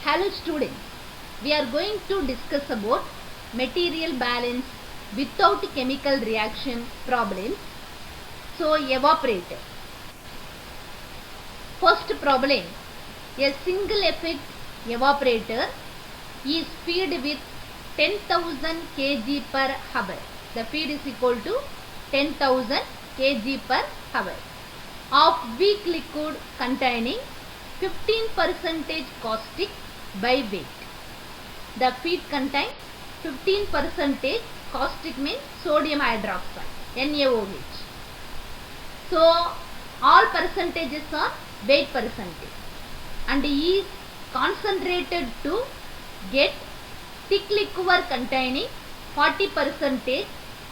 Hello students, we are going to discuss about material balance without chemical reaction problems. So evaporator. First problem, a single effect evaporator is fed with 10,000 kg per hour. The feed is equal to 10,000 kg per hour of weak liquid containing 15% caustic by weight. The feed contains 15% caustic means sodium hydroxide, NaOH. So all percentages are weight percentage and is concentrated to get thick liquor containing 40%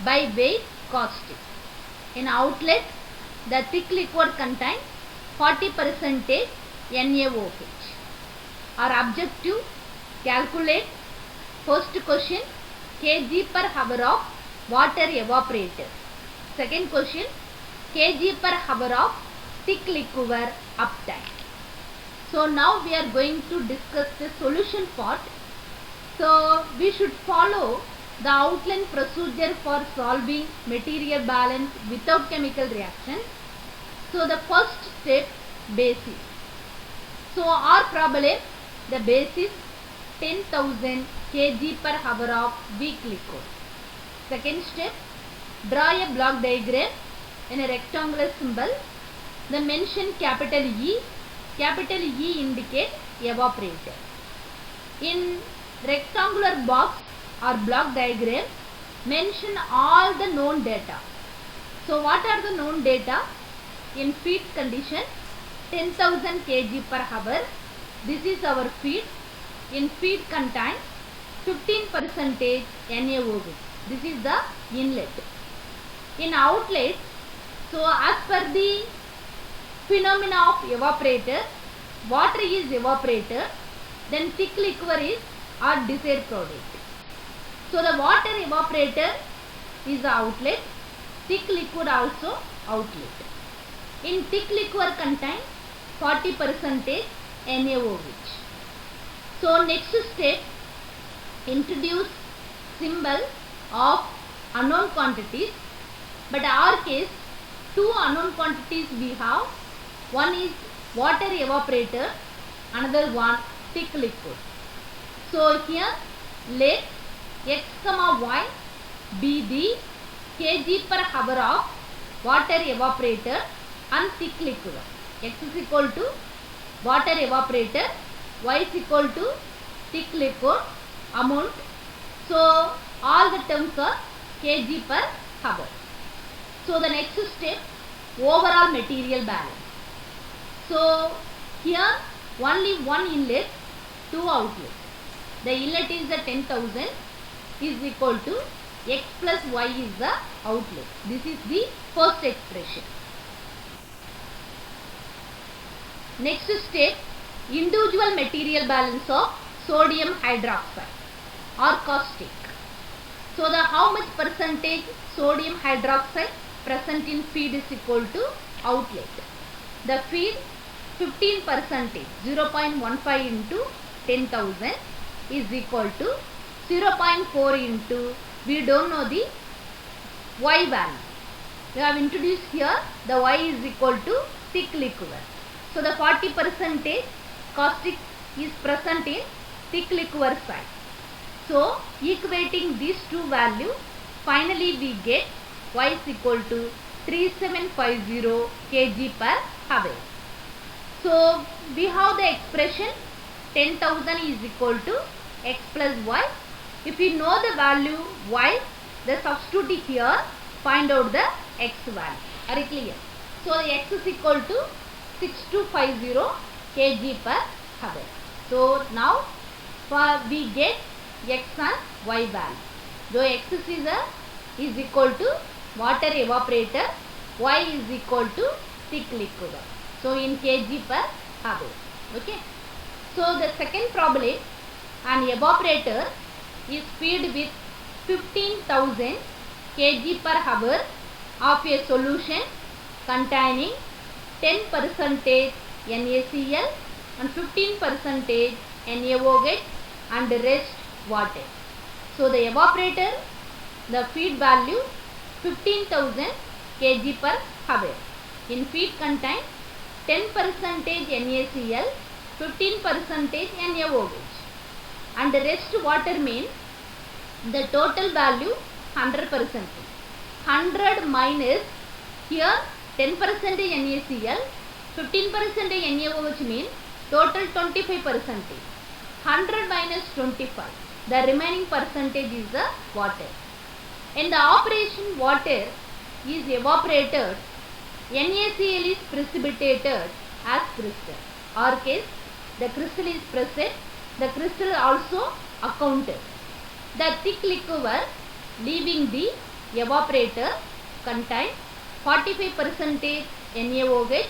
by weight caustic. In outlet, the thick liquor contains 40% NaOH. Our objective, calculate first question kg per hour of water evaporator. Second question kg per hour of thick liquor uptime. So now we are going to discuss the solution part. So we should follow the outline procedure for solving material balance without chemical reaction. So the first step, basis. So our problem, the basis 10,000 kg per hour of weak liquid. Second step, draw a block diagram in a rectangular symbol. The mention capital E. Capital E indicate evaporator. In rectangular box or block diagram, mention all the known data. So what are the known data? In feed condition, 10,000 kg per hour. This is our feed. In feed contains 15% NaOH. This is the inlet. In outlet, so as per the phenomena of evaporator, water is evaporator, then thick liquor is our desired product. So the water evaporator is the outlet, thick liquid also outlet. In thick liquor contains 40% NaOH. So next step, introduce symbol of unknown quantities. But our case, two unknown quantities we have. One is water evaporator, another one thick liquid. So here let x comma y be the kg per hour of water evaporator and thick liquid. X is equal to water evaporator, y is equal to thick liquid amount. So all the terms are kg per hour. So the next step, overall material balance. So here only one inlet, two outlets. The inlet is the 10,000 is equal to x plus y is the outlet. This is the first expression. Next step, individual material balance of sodium hydroxide or caustic. So the how much percentage sodium hydroxide present in feed is equal to outlet. The feed 15%, 0.15 into 10,000 is equal to 0.4 into, we don't know the y value. We have introduced here the y is equal to thick liquid. So the 40% caustic is present in thick liquor side. So equating these two values, finally we get y is equal to 3750 kg per hour. So we have the expression 10,000 is equal to x plus y. If you know the value y, the substitute here, find out the x value. Are you clear? So the x is equal to 6250 kg per hour. So now we get x and y value. So x is equal to water evaporator, y is equal to thick liquid. So in kg per hour. Okay. So the second problem, an evaporator is fed with 15,000 kg per hour of a solution containing 10% NaCl and 15% NaOH and rest water. So the evaporator, the feed value 15,000 kg per hour. In feed contain 10% NaCl, 15% NaOH. And the rest water means the total value 100%. 100 minus here 10% NaCl, 15% NaOH means total 25%. 100 minus 25. The remaining percentage is the water. In the operation, water is evaporated. NaCl is precipitated as crystal. Or case, the crystal is present. The crystal also accounted. The thick liquor leaving the evaporator contain 45% NaOH,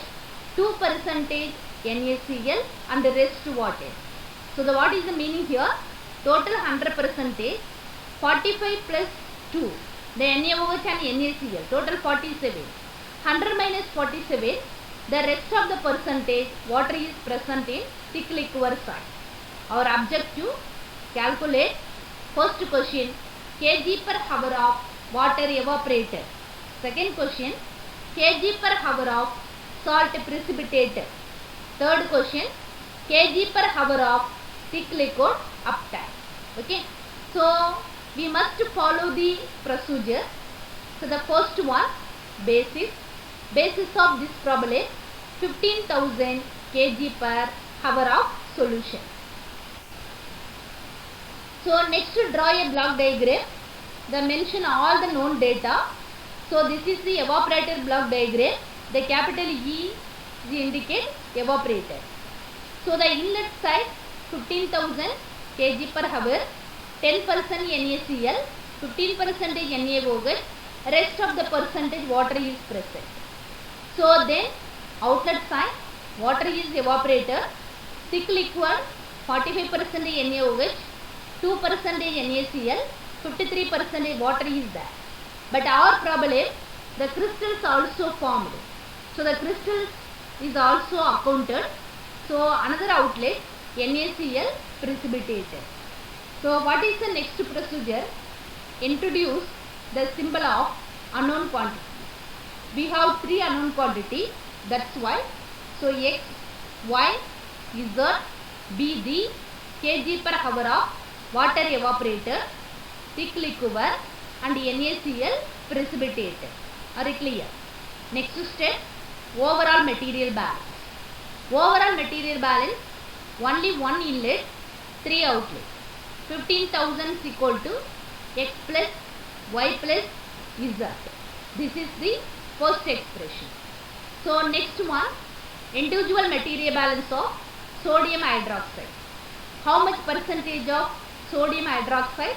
2% NaCl and the rest water. So what is the meaning here? Total 100%, 45 plus 2, the NaOH and NaCl, total 47. 100 minus 47, the rest of the percentage water is present in thick liquor side. Our objective, calculate first question, kg per hour of water evaporator. Second question, kg per hour of salt precipitator. Third question, kg per hour of thick liquid uptime. Okay, so we must follow the procedure. So the first one, basis of this problem, 15,000 kg per hour of solution. So next, draw a block diagram. The mention all the known data. So this is the evaporator block diagram. The capital E indicate evaporator. So the inlet side 15,000 kg per hour, 10% NaCl, 15% NaOH, rest of the percentage water is present. So then outlet side water is evaporator, thick liquid 45% NaOH, 2% NaCl, 53% water is there. But our problem, the crystals also formed. So the crystals is also accounted. So another outlet, NaCl precipitated. So what is the next procedure? Introduce the symbol of unknown quantity. We have 3 unknown quantity, that's why. So X, Y, Z, be the kg per hour of water evaporator, thick liquor and NaCl precipitated. Are you clear? Next step, overall material balance. Overall material balance, only one inlet, 3 outlets. 15,000 is equal to X plus Y plus Z. This is the first expression. So next one, individual material balance of sodium hydroxide. How much percentage of sodium hydroxide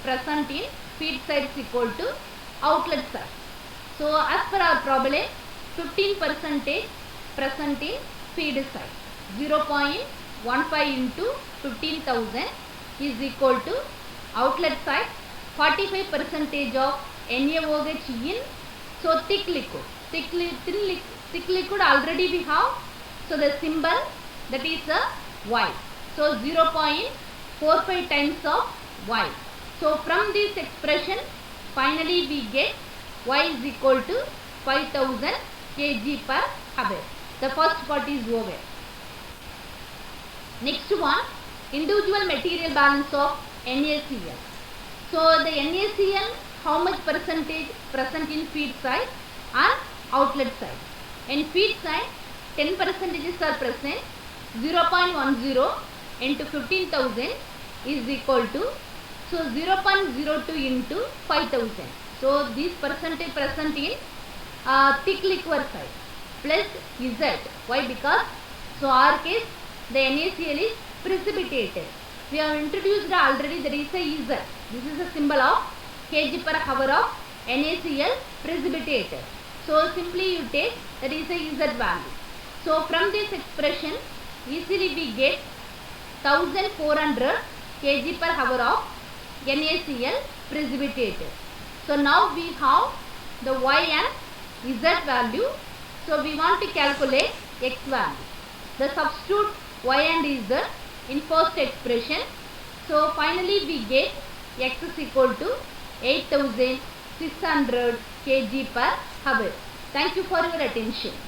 present in feed side is equal to outlet side. So as per our problem, 15% present in feed side. 0.15 into 15,000 is equal to outlet side 45% of NaOH in. So thick liquid. Thick liquid already we have. So the symbol, that is a Y. So 0.45 times of Y. So from this expression, finally we get Y is equal to 5,000 kg per hour. The first part is over. Next one, individual material balance of NaCl. So the NaCl, how much percentage present in feed side and outlet side? In feed side, 10% are present. 0.10 into 15,000 is equal to, so 0.02 into 5,000. So this percentage present in thick liquor side plus Z. Why? Because, so our case, the NaCl is precipitated. We have introduced already, there is a Z. This is a symbol of kg per hour of NaCl precipitated. So simply you take, that is a Z value. So from this expression, easily we get 1400 kg per hour of NaCl precipitated. So now we have the Y and Z value. So we want to calculate X value. The substitute Y and Z in first expression. So finally we get x is equal to 8600 kg per hour. Thank you for your attention.